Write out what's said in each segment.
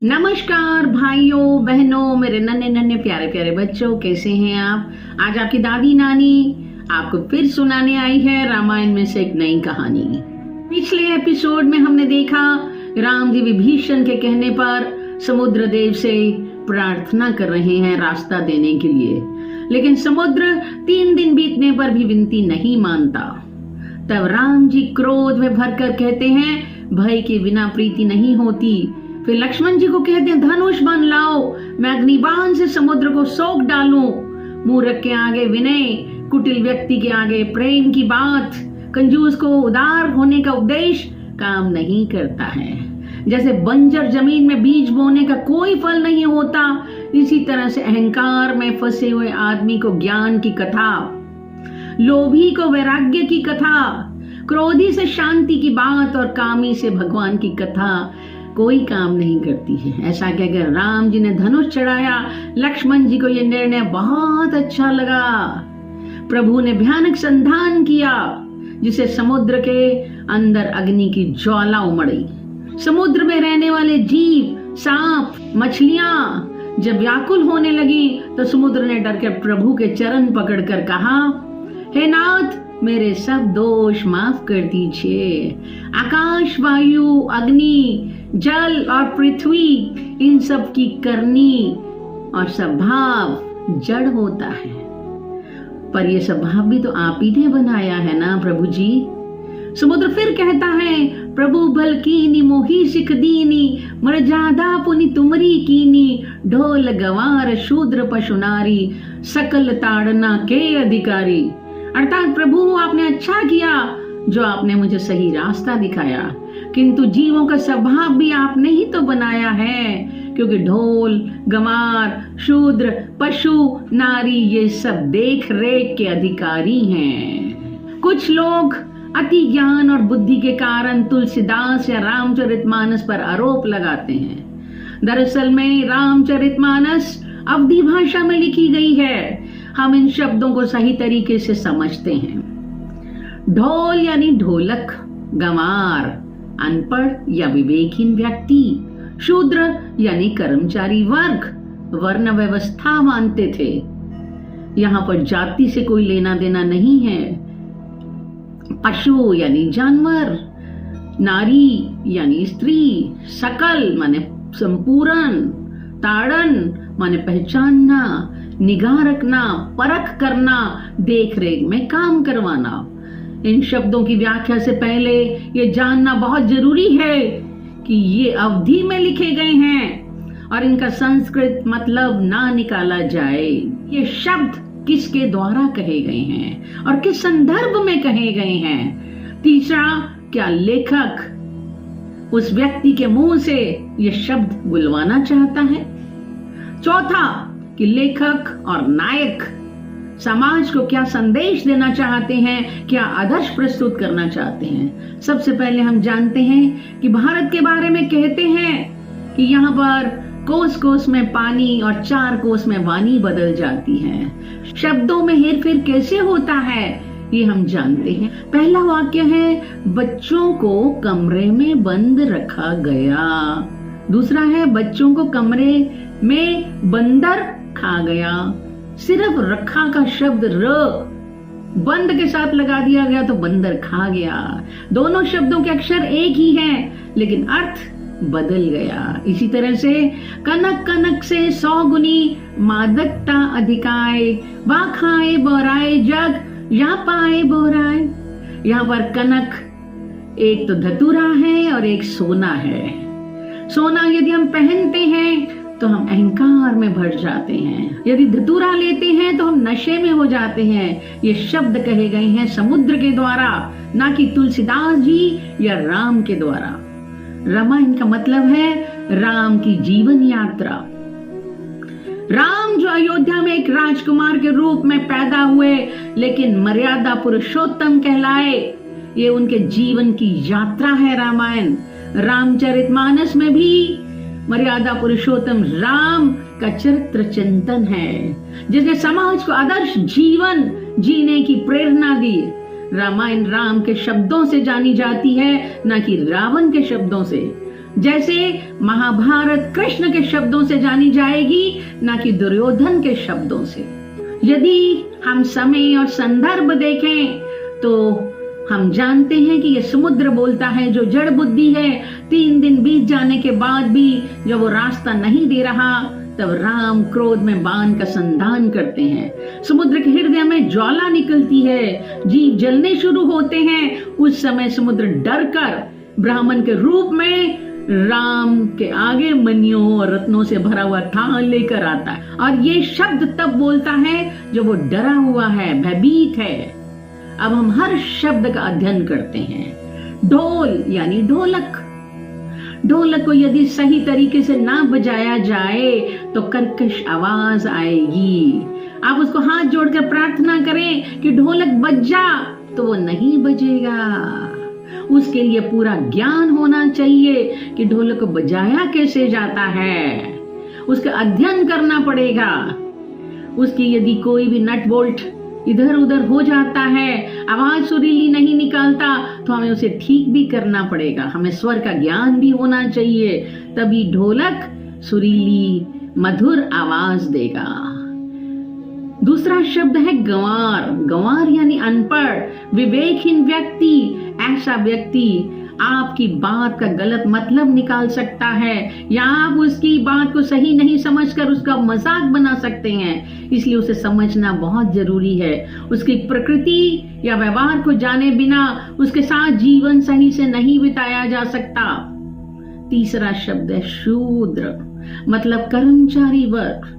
नमस्कार भाइयों बहनों, मेरे नन्हे नन्हे प्यारे प्यारे बच्चों, कैसे हैं आप। आज आपकी दादी नानी आपको फिर सुनाने आई है रामायण में से एक नई कहानी। पिछले एपिसोड में हमने देखा राम जी विभीषण के कहने पर समुद्र देव से प्रार्थना कर रहे हैं रास्ता देने के लिए, लेकिन समुद्र 3 दिन बीतने पर भी विनती नहीं मानता। तब राम जी क्रोध में भरकर कहते हैं, भय के बिना प्रीति नहीं होती। फिर लक्ष्मण जी को कहते हैं, धनुष बाण लाओ, मैं अग्निबाण से समुद्र को सोख डालूं। मूर्ख के आगे विनय, कुटिल व्यक्ति के आगे प्रेम की बात, कंजूस को उदार होने का उपदेश काम नहीं करता है। जैसे बंजर जमीन में बीज बोने का कोई फल नहीं होता, इसी तरह से अहंकार में फंसे हुए आदमी को ज्ञान की कथा, लोभी को वैराग्य की कथा, क्रोधी से शांति की बात और कामी से भगवान की कथा कोई काम नहीं करती है। ऐसा कहकर राम जी ने धनुष चढ़ाया। लक्ष्मण जी को यह निर्णय बहुत अच्छा लगा। प्रभु ने भयानक संधान किया, जिसे समुद्र के अंदर अग्नि की ज्वाला उमड़ी। समुद्र में रहने वाले जीव, सांप, मछलियां जब व्याकुल होने लगी तो समुद्र ने डर के प्रभु के चरण पकड़कर कहा, हे नाथ, मेरे सब दोष माफ कर दीजिए। आकाश, वायु, अग्नि, जल और पृथ्वी, इन सब की करनी और स्वभाव जड़ होता है, पर यह स्वभाव भी तो आप ही ने बनाया है ना प्रभु जी। समुद्र फिर कहता है, प्रभु भल कीनी मोही सिख दीनी, मर्यादा पुनि तुमरी कीनी, ढोल गवार शूद्र पशु नारी, सकल ताड़ना के अधिकारी। अर्थात प्रभु, आपने अच्छा किया जो आपने मुझे सही रास्ता दिखाया, किंतु जीवों का स्वभाव भी आपने ही तो बनाया है, क्योंकि ढोल, गंवार, शूद्र, पशु, नारी ये सब देख रेख के अधिकारी हैं। कुछ लोग अति ज्ञान और बुद्धि के कारण तुलसीदास या रामचरितमानस पर आरोप लगाते हैं। दरअसल में रामचरितमानस अवधी भाषा में लिखी गई है। हम इन शब्दों को सही तरीके से समझते हैं। ढोल यानी ढोलक, गंवार अनपढ़ या विवेकहीन व्यक्ति, शूद्र यानी कर्मचारी वर्ग, वर्ण व्यवस्था मानते थे। यहाँ पर जाति से कोई लेना देना नहीं है। पशु यानी जानवर, नारी यानी स्त्री, सकल माने संपूर्ण, ताड़न माने पहचानना, निगाह रखना, परख करना, देख रेख में काम करवाना। इन शब्दों की व्याख्या से पहले ये जानना बहुत जरूरी है कि ये अवधी में लिखे गए हैं और इनका संस्कृत मतलब ना निकाला जाए। ये शब्द किसके द्वारा कहे गए हैं और किस संदर्भ में कहे गए हैं। तीसरा, क्या लेखक उस व्यक्ति के मुंह से ये शब्द बुलवाना चाहता है। चौथा, कि लेखक और नायक समाज को क्या संदेश देना चाहते हैं, क्या आदर्श प्रस्तुत करना चाहते हैं। सबसे पहले हम जानते हैं कि भारत के बारे में कहते हैं कि यहाँ पर कोस कोस में पानी और 4 कोस में वाणी बदल जाती है। शब्दों में हेरफेर कैसे होता है ये हम जानते हैं। पहला वाक्य है, बच्चों को कमरे में बंद रखा गया। दूसरा है, बच्चों को कमरे में बंदर खा गया। सिर्फ रखा का शब्द र बंद के साथ लगा दिया गया तो बंदर खा गया। दोनों शब्दों के अक्षर एक ही हैं, लेकिन अर्थ बदल गया। इसी तरह से कनक कनक से 100 गुनी मादकता अधिकाए, वा खाए बोराए जग, या पाए बोराए। यहाँ पर कनक एक तो धतूरा है और एक सोना है। सोना यदि हम पहनते हैं तो हम अहंकार में भर जाते हैं, यदि धतूरा लेते हैं तो हम नशे में हो जाते हैं। ये शब्द कहे गए हैं समुद्र के द्वारा, ना कि तुलसीदास जी या राम के द्वारा। रामायण का मतलब है राम की जीवन यात्रा। राम जो अयोध्या में एक राजकुमार के रूप में पैदा हुए, लेकिन मर्यादा पुरुषोत्तम कहलाए, ये उनके जीवन की यात्रा है रामायण। रामचरितमानस में भी मर्यादा पुरुषोत्तम राम का चरित्र चिंतन है, जिसने समाज को आदर्श जीवन जीने की प्रेरणा दी। रामायण राम के शब्दों से जानी जाती है, न कि रावण के शब्दों से। जैसे महाभारत कृष्ण के शब्दों से जानी जाएगी, ना कि दुर्योधन के शब्दों से। यदि हम समय और संदर्भ देखें तो हम जानते हैं कि यह समुद्र बोलता है जो जड़ बुद्धि है। 3 दिन बीत जाने के बाद भी जब वो रास्ता नहीं दे रहा, तब राम क्रोध में बाण का संधान करते हैं। समुद्र के हृदय में ज्वाला निकलती है, जीव जलने शुरू होते हैं। उस समय समुद्र डरकर ब्राह्मण के रूप में राम के आगे मणियों और रत्नों से भरा हुआ थाल लेकर आता है, और ये शब्द तब बोलता है जब वो डरा हुआ है, भयभीत है। अब हम हर शब्द का अध्ययन करते हैं। ढोल यानी ढोलक। ढोलक को यदि सही तरीके से ना बजाया जाए तो कर्कश आवाज आएगी। आप उसको हाथ जोड़कर प्रार्थना करें कि ढोलक बज जा, तो वो नहीं बजेगा। उसके लिए पूरा ज्ञान होना चाहिए कि ढोलक को बजाया कैसे जाता है, उसका अध्ययन करना पड़ेगा। उसकी यदि कोई भी नट बोल्ट इधर उधर हो जाता है, आवाज सुरीली नहीं निकालता, तो हमें उसे ठीक भी करना पड़ेगा। हमें स्वर का ज्ञान भी होना चाहिए, तभी ढोलक सुरीली मधुर आवाज देगा। दूसरा शब्द है गंवार। गंवार यानी अनपढ़, विवेकहीन व्यक्ति। ऐसा व्यक्ति आपकी बात का गलत मतलब निकाल सकता है, या आप उसकी बात को सही नहीं समझकर उसका मजाक बना सकते हैं। इसलिए उसे समझना बहुत जरूरी है। उसकी प्रकृति या व्यवहार को जाने बिना उसके साथ जीवन सही से नहीं बिताया जा सकता। तीसरा शब्द है शूद्र, मतलब कर्मचारी वर्ग।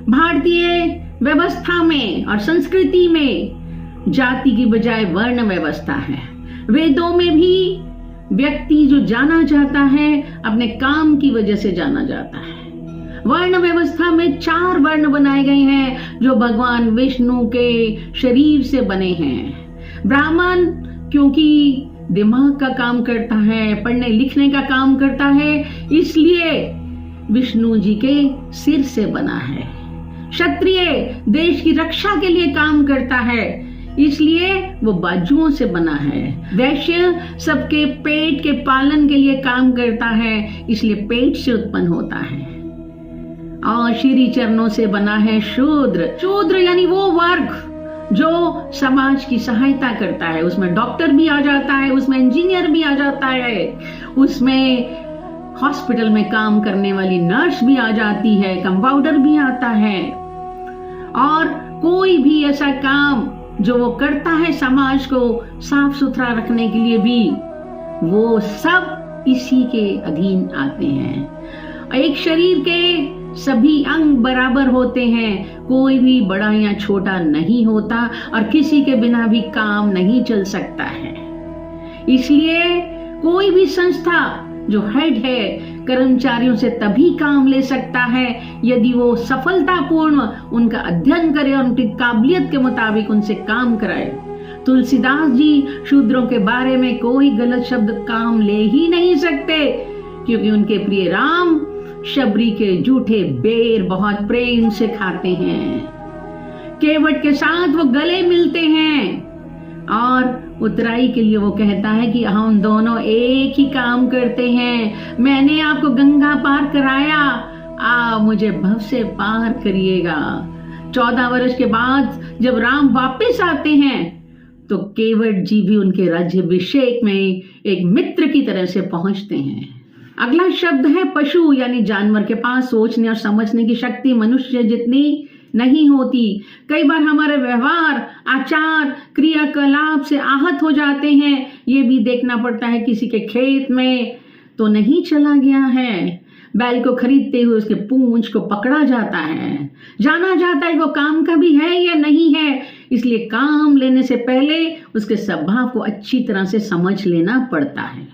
भारतीय व्यवस्था में और संस्कृति में जाति की बजाय वर्ण व्यवस्था है। वेदों में भी व्यक्ति जो जाना जाता है अपने काम की वजह से जाना जाता है। वर्ण व्यवस्था में 4 वर्ण बनाए गए हैं जो भगवान विष्णु के शरीर से बने हैं। ब्राह्मण क्योंकि दिमाग का काम करता है, पढ़ने लिखने का काम करता है, इसलिए विष्णु जी के सिर से बना है। क्षत्रिय देश की रक्षा के लिए काम करता है, इसलिए वो बाजुओं से बना है। वैश्य सबके पेट के पालन के लिए काम करता है, इसलिए पेट से उत्पन्न होता है। और श्री चरणों से बना है शूद्र। शूद्र यानी वो वर्ग जो समाज की सहायता करता है। उसमें डॉक्टर भी आ जाता है, उसमें इंजीनियर भी आ जाता है, उसमें हॉस्पिटल में काम करने वाली नर्स भी आ जाती है, कंपाउंडर भी आता है। और कोई भी ऐसा काम जो वो करता है समाज को साफ सुथरा रखने के लिए भी, वो सब इसी के अधीन आते हैं। एक शरीर के सभी अंग बराबर होते हैं, कोई भी बड़ा या छोटा नहीं होता, और किसी के बिना भी काम नहीं चल सकता है। इसलिए कोई भी संस्था जो हेड है कर्मचारियों से तभी काम ले सकता है यदि वो सफलतापूर्ण उनका अध्ययन करे और उनकी काबिलियत के मुताबिक उनसे काम कराए। तुलसीदास जी शूद्रों के बारे में कोई गलत शब्द काम ले ही नहीं सकते, क्योंकि उनके प्रिय राम शबरी के जूठे बेर बहुत प्रेम से खाते हैं। केवट के साथ वो गले मिलते हैं, और उतराई के लिए वो कहता है कि हम दोनों एक ही काम करते हैं। मैंने आपको गंगा पार कराया, आप मुझे भव से पार करिएगा। 14 वर्ष के बाद जब राम वापस आते हैं तो केवट जी भी उनके राज्याभिषेक में एक मित्र की तरह से पहुंचते हैं। अगला शब्द है पशु, यानी जानवर के पास सोचने और समझने की शक्ति मनुष्य जितनी नहीं होती। कई बार हमारे व्यवहार, आचार, क्रियाकलाप से आहत हो जाते हैं। ये भी देखना पड़ता है किसी के खेत में तो नहीं चला गया है। बैल को खरीदते हुए उसके पूंछ को पकड़ा जाता है, जाना जाता है वो काम का भी है या नहीं है। इसलिए काम लेने से पहले उसके स्वभाव को अच्छी तरह से समझ लेना पड़ता है।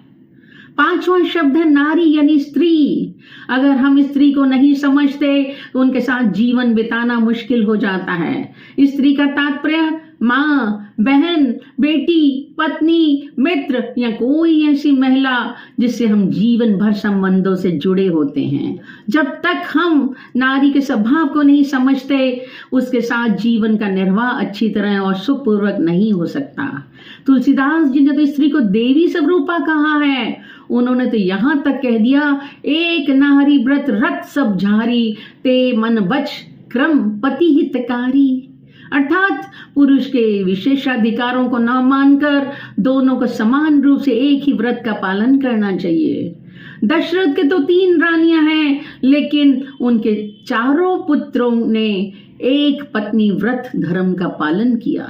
5वां शब्द है नारी, यानी स्त्री। अगर हम स्त्री को नहीं समझते तो उनके साथ जीवन बिताना मुश्किल हो जाता है। स्त्री का तात्पर्य माँ, बहन, बेटी, पत्नी, मित्र या कोई ऐसी महिला जिससे हम जीवन भर संबंधों से जुड़े होते हैं। जब तक हम नारी के स्वभाव को नहीं समझते, उसके साथ जीवन का निर्वाह अच्छी तरह और सुखपूर्वक नहीं हो सकता। तुलसीदास जी ने तो स्त्री को देवी स्वरूपा कहा है। उन्होंने तो यहाँ तक कह दिया, एक नारी व्रत रत सब झारी, ते मन बच क्रम पति हितकारी। अर्थात पुरुष के विशेषाधिकारों को न मानकर दोनों को समान रूप से एक ही व्रत का पालन करना चाहिए। दशरथ के तो 3 रानियां हैं, लेकिन उनके चारों पुत्रों ने एक पत्नी व्रत धर्म का पालन किया।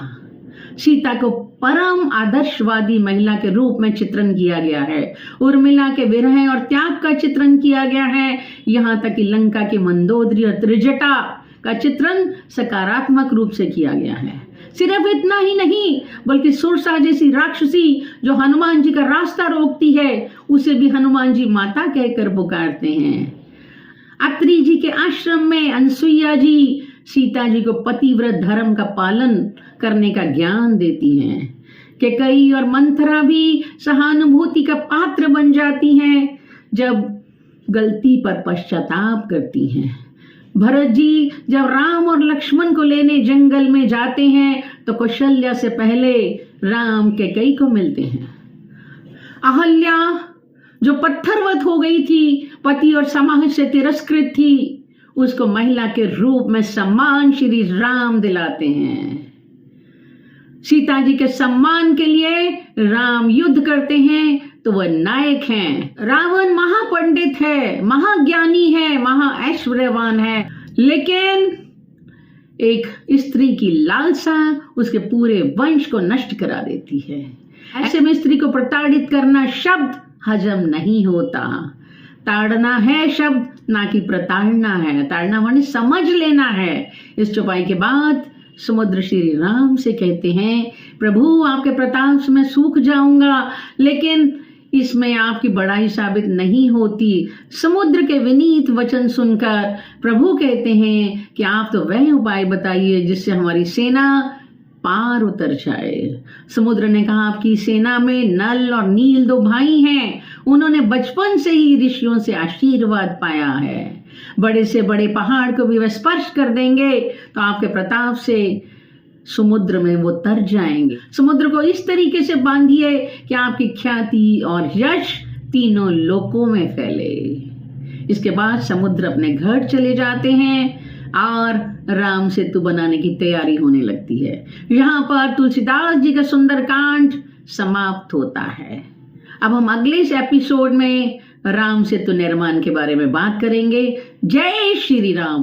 सीता को परम आदर्शवादी महिला के रूप में चित्रण किया गया है। उर्मिला के विरह और त्याग का चित्रण किया गया है। यहाँ तक कि लंका की मंदोदरी और त्रिजटा का चित्रण सकारात्मक रूप से किया गया है। सिर्फ इतना ही नहीं, बल्कि सुरसा जैसी राक्षसी जो हनुमान जी का रास्ता रोकती है, उसे भी हनुमान जी माता कहकर पुकारते हैं। अत्रि जी के आश्रम में अनसुईया जी सीता जी को पतिव्रत धर्म का पालन करने का ज्ञान देती हैं। कैकेयी और मंथरा भी सहानुभूति का पात्र बन जाती हैं जब गलती पर पश्चाताप करती हैं। भरत जी जब राम और लक्ष्मण को लेने जंगल में जाते हैं तो कौशल्या से पहले राम कैकेयी को मिलते हैं। अहल्या जो पत्थरवत हो गई थी, पति और समाज से तिरस्कृत थी, उसको महिला के रूप में सम्मान श्री राम दिलाते हैं। सीता जी के सम्मान के लिए राम युद्ध करते हैं तो वह नायक हैं। रावण महापंडित है, महाज्ञानी है, महाऐश्वर्यवान है, लेकिन एक स्त्री की लालसा उसके पूरे वंश को नष्ट करा देती है। ऐसे में स्त्री को प्रताड़ित करना शब्द हजम नहीं होता। ताड़ना है शब्द, ना कि प्रताड़ना है। ताड़ना माने समझ लेना है। इस चौपाई के बाद समुद्र श्री राम से कहते हैं, प्रभु आपके प्रताप से मैं सूख जाऊंगा, लेकिन इसमें आपकी बड़ाई साबित नहीं होती। समुद्र के विनीत वचन सुनकर प्रभु कहते हैं कि आप तो वह उपाय बताइए जिससे हमारी सेना पार उतर जाए। समुद्र ने कहा, आपकी सेना में नल और नील 2 भाई हैं। उन्होंने बचपन से ही ऋषियों से आशीर्वाद पाया है। बड़े से बड़े पहाड़ को भी वे स्पर्श कर देंगे तो आपके प्रताप से समुद्र में वो तर जाएंगे। समुद्र को इस तरीके से बांधिए कि आपकी ख्याति और यश तीनों लोकों में फैले। इसके बाद समुद्र अपने घर चले जाते हैं और राम सेतु बनाने की तैयारी होने लगती है। यहाँ पर तुलसीदास जी का सुंदर कांड समाप्त होता है। अब हम अगले इस एपिसोड में राम सेतु निर्माण के बारे में बात करेंगे। जय श्री राम।